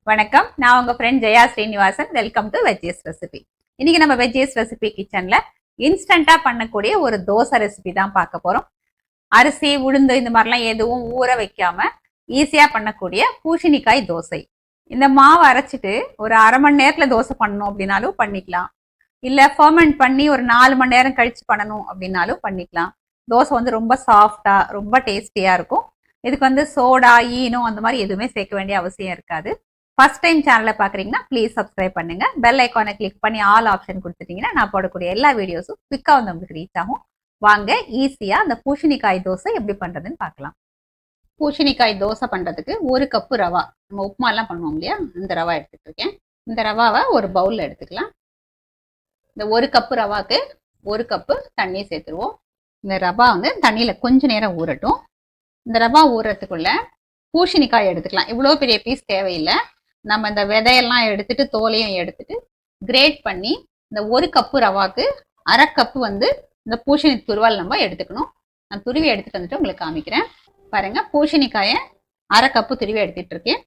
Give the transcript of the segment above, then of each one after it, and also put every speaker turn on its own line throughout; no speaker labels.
வணக்கம், நான் உங்க friend Jaya Srinivasan. Welcome to veggies recipe. இன்னைக்கு நம்ம வெஜ்ஜீஸ் ரெசிபி கிச்சன்ல இன்ஸ்டன்டா பண்ணக்கூடிய ஒரு தோசை ரெசிபி தான் பார்க்க போறோம். அரிசி, உளுந்து இந்த மாதிரிலாம் எதுவும் ஊற வைக்காம ஈஸியா பண்ணக்கூடிய பூசணிக்காய் தோசை. இந்த மாவு அரைச்சிட்டு ஒரு அரை மணி நேரத்துல தோசை பண்ணணும் அப்படின்னாலும் பண்ணிக்கலாம். இல்ல ஃபர்மெண்ட் பண்ணி ஒரு 4 மணி நேரம் கழிச்சு பண்ணணும் அப்படின்னாலும் பண்ணிக்கலாம். தோசை வந்து ரொம்ப சாஃப்டா, ரொம்ப டேஸ்டியா இருக்கும். இதுக்கு வந்து சோடா, ஈனோ அந்த மாதிரி எதுவுமே சேர்க்க வேண்டிய அவசியம் இருக்காது. ஃபர்ஸ்ட் டைம் சேனலை பார்க்குறீங்கன்னா ப்ளீஸ் சப்ஸ்கிரைப் பண்ணுங்க. பெல் ஐக்கானை கிளிக் பண்ணி ஆல் ஆப்ஷன் கொடுத்துட்டீங்கன்னா நான் போடக்கூடிய எல்லா வீடியோஸும் குவிக்காக வந்து உங்களுக்கு ரீச் ஆகும். வாங்க ஈஸியாக அந்த பூசணிக்காய் தோசை எப்படி பண்ணுறதுன்னு பார்க்கலாம். பூசணிக்காய் தோசை பண்ணுறதுக்கு 1 கப்பு ரவா, நம்ம உப்புமாலாம் பண்ணுவோம் இல்லையா, இந்த ரவா எடுத்துகிட்டு இருக்கேன். இந்த ரவாவை ஒரு பவுலில் எடுத்துக்கலாம். இந்த 1 கப்பு ரவாக்கு 1 கப்பு தண்ணி சேர்த்துருவோம். இந்த ரவா வந்து தண்ணியில் கொஞ்ச நேரம் ஊறட்டும். இந்த ரவா ஊறத்துக்குள்ள பூசணிக்காய் எடுத்துக்கலாம். இவ்வளோ பெரிய பீஸ் தேவையில்லை. நம்ம இந்த விதையெல்லாம் எடுத்துட்டு தோலையும் எடுத்துட்டு கிரேட் பண்ணி இந்த 1 கப்பு ரவாக்கு 1/2 கப்பு வந்து இந்த பூசணி துருவல் நம்ம எடுத்துக்கணும். நான் துருவி எடுத்துட்டு வந்துட்டு உங்களுக்கு காமிக்கிறேன். பாருங்க, பூசணிக்காயை 1/2 கப்பு துருவி எடுத்துட்டு இருக்கேன்.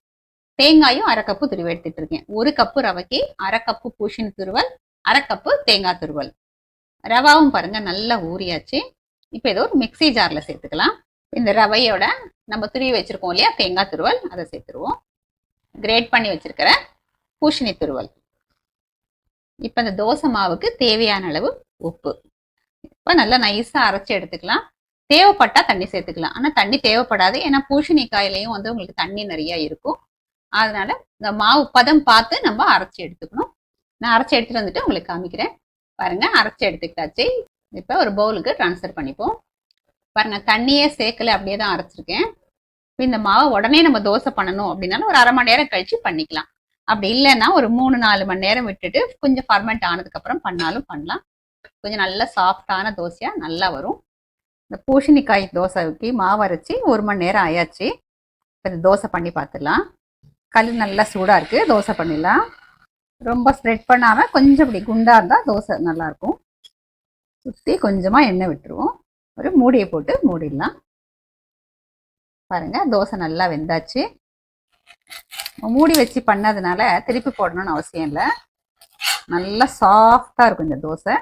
தேங்காயும் 1/2 கப்பு துருவி எடுத்துட்டு இருக்கேன். 1 கப்பு ரவைக்கு 1/2 கப்பு பூசணி துருவல், 1/2 கப்பு தேங்காய் துருவல். ரவாவும் பாருங்க நல்லா ஊறியாச்சு. இப்போ ஏதோ ஒரு மிக்சி ஜார்ல சேர்த்துக்கலாம். இந்த ரவையோட நம்ம துருவி வச்சிருக்கோம் இல்லையா தேங்காய் துருவல், அதை சேர்த்துருவோம். கிரேட் பண்ணி வச்சிருக்கிற பூசணி துருவல். இப்போ இந்த தோசை மாவுக்கு தேவையான அளவு உப்பு. இப்போ நல்லா நைஸா அரைச்சி எடுத்துக்கலாம். தேவைப்பட்டா தண்ணி சேர்த்துக்கலாம், ஆனால் தண்ணி தேவைப்படாது. ஏன்னா பூசணிக்காயிலையும் வந்து உங்களுக்கு தண்ணி நிறைய இருக்கும். அதனால இந்த மாவு பதம் பார்த்து நம்ம அரைச்சி எடுத்துக்கணும். நான் அரைச்சி எடுத்துட்டு வந்துட்டு உங்களுக்கு காமிக்கிறேன். பாருங்க, அரைச்சி எடுத்துக்கிட்டாச்சு. இப்போ ஒரு பவுலுக்கு ட்ரான்ஸ்ஃபர் பண்ணிப்போம். பாருங்க, தண்ணியே சேர்க்கல, அப்படியே தான் அரைச்சிருக்கேன். இந்த மாவை உடனே நம்ம தோசை பண்ணணும் அப்படின்னாலும் ஒரு 1/2 மணி நேரம் கழிச்சு பண்ணிக்கலாம். அப்படி இல்லைன்னா ஒரு 3-4 மணி நேரம் விட்டுட்டு கொஞ்சம் ஃபர்மெண்ட் ஆனதுக்கு அப்புறம் பண்ணாலும் பண்ணலாம். கொஞ்சம் நல்ல சாஃப்டான தோசையா நல்லா வரும். இந்த பூசணிக்காய் தோசைக்கு மாவு அரைச்சி 1 மணி நேரம் ஆயாச்சு. இப்போ இந்த தோசை பண்ணி பார்த்துடலாம். கல் நல்லா சூடாக இருக்கு, தோசை பண்ணிடலாம். ரொம்ப ஸ்ப்ரெட் பண்ணாமல் கொஞ்சம் இப்படி குண்டா இருந்தால் தோசை நல்லாயிருக்கும். சுற்றி கொஞ்சமாக எண்ணெய் விட்டுருவோம். ஒரு மூடியை போட்டு மூடிடலாம். பாருங்க, தோசை நல்லா வெந்தாச்சு. மூடி வச்சு பண்ணதுனால திருப்பி போடணும்னு அவசியம் இல்லை. நல்லா சாஃப்டா இருக்கும் இந்த தோசை.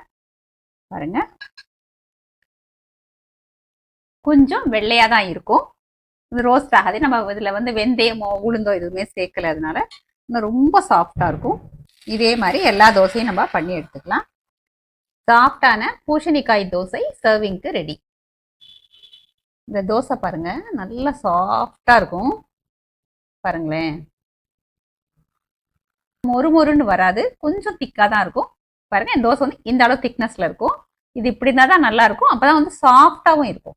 பாருங்க, கொஞ்சம் வெள்ளையா தான் இருக்கும். இது ரோஸ்ட் ஆகாது. நம்ம இதுல வந்து வெந்தயமோ உளுந்தோ எதுவுமே சேர்க்கலதுனால இன்னும் ரொம்ப சாஃப்டா இருக்கும். இதே மாதிரி எல்லா தோசையும் நம்ம பண்ணி எடுத்துக்கலாம். சாஃப்டான பூசணிக்காய் தோசை சர்விங்க்கு ரெடி. இந்த தோசை பாருங்க நல்லா சாஃப்டா இருக்கும். பாருங்களேன், மொறுமொறுன்னு வராது, கொஞ்சம் திக்கா தான் இருக்கும். பாருங்க, இந்த தோசை வந்து இந்த அளவு திக்னஸ்ல இருக்கும். இது இப்படி இருந்தா தான் நல்லா இருக்கும். அப்பதான் வந்து சாஃப்டாவும் இருக்கும்.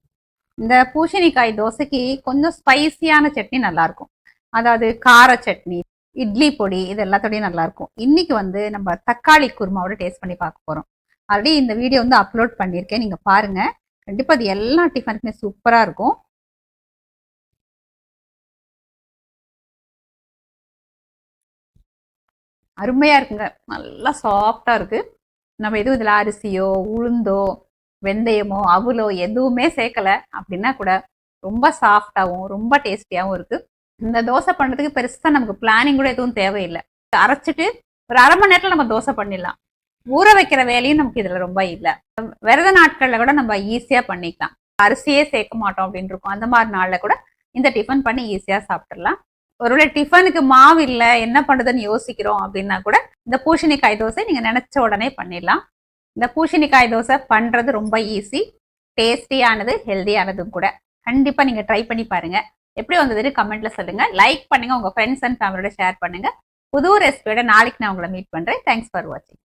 இந்த பூசணிக்காய் தோசைக்கு கொஞ்சம் ஸ்பைசியான சட்னி நல்லா இருக்கும். அதாவது கார சட்னி, இட்லி பொடி, இது எல்லாத்தோடையும் நல்லா இருக்கும். இன்னைக்கு வந்து நம்ம தக்காளி குருமாவோட டேஸ்ட் பண்ணி பார்க்க போறோம். ஆல்ரெடி இந்த வீடியோ வந்து அப்லோட் பண்ணியிருக்கேன், நீங்க பாருங்க. கண்டிப்பா அது எல்லா டிஃபனுக்குமே சூப்பரா இருக்கும். அருமையா இருக்குங்க, நல்லா சாஃப்டா இருக்கு. நம்ம எதுவும் இதுல அரிசியோ உளுந்தோ வெந்தயமோ அவலோ எதுவுமே சேர்க்கல அப்படின்னா கூட ரொம்ப சாஃப்டாவும் ரொம்ப டேஸ்டியாவும் இருக்கு. இந்த தோசை பண்றதுக்கு பெருசா நமக்கு பிளானிங் கூட எதுவும் தேவையில்லை. அரைச்சிட்டு ஒரு 1/2 மணி நேரத்துல நம்ம தோசை பண்ணிடலாம். ஊற வைக்கிற வேலையும் நமக்கு இதுல ரொம்ப இல்லை. விரத நாட்கள்ல கூட நம்ம ஈஸியா பண்ணிக்கலாம். அரிசியே சேர்க்க மாட்டோம் அப்படின்னு இருக்கும். அந்த மாதிரி நாள்ல கூட இந்த டிஃபன் பண்ணி ஈஸியா சாப்பிட்டுடலாம். ஒருவேளை டிஃபனுக்கு மாவு இல்லை, என்ன பண்றதுன்னு யோசிக்கிறோம் அப்படின்னா கூட இந்த பூசணிக்காய் தோசை நீங்க நினைச்ச உடனே பண்ணிடலாம். இந்த பூசணிக்காய் தோசை பண்றது ரொம்ப ஈஸி, டேஸ்டியானது, ஹெல்தியானதும் கூட. கண்டிப்பா நீங்க ட்ரை பண்ணி பாருங்க. எப்படி வந்ததுன்னு கமெண்ட்ல சொல்லுங்க. லைக் பண்ணுங்க, உங்க ஃப்ரெண்ட்ஸ் அண்ட் ஃபேமிலியோட ஷேர் பண்ணுங்க. புது ரெசிபியோட நாளைக்கு நான் உங்களை மீட் பண்றேன். தேங்க்ஸ் ஃபார் வாட்சிங்.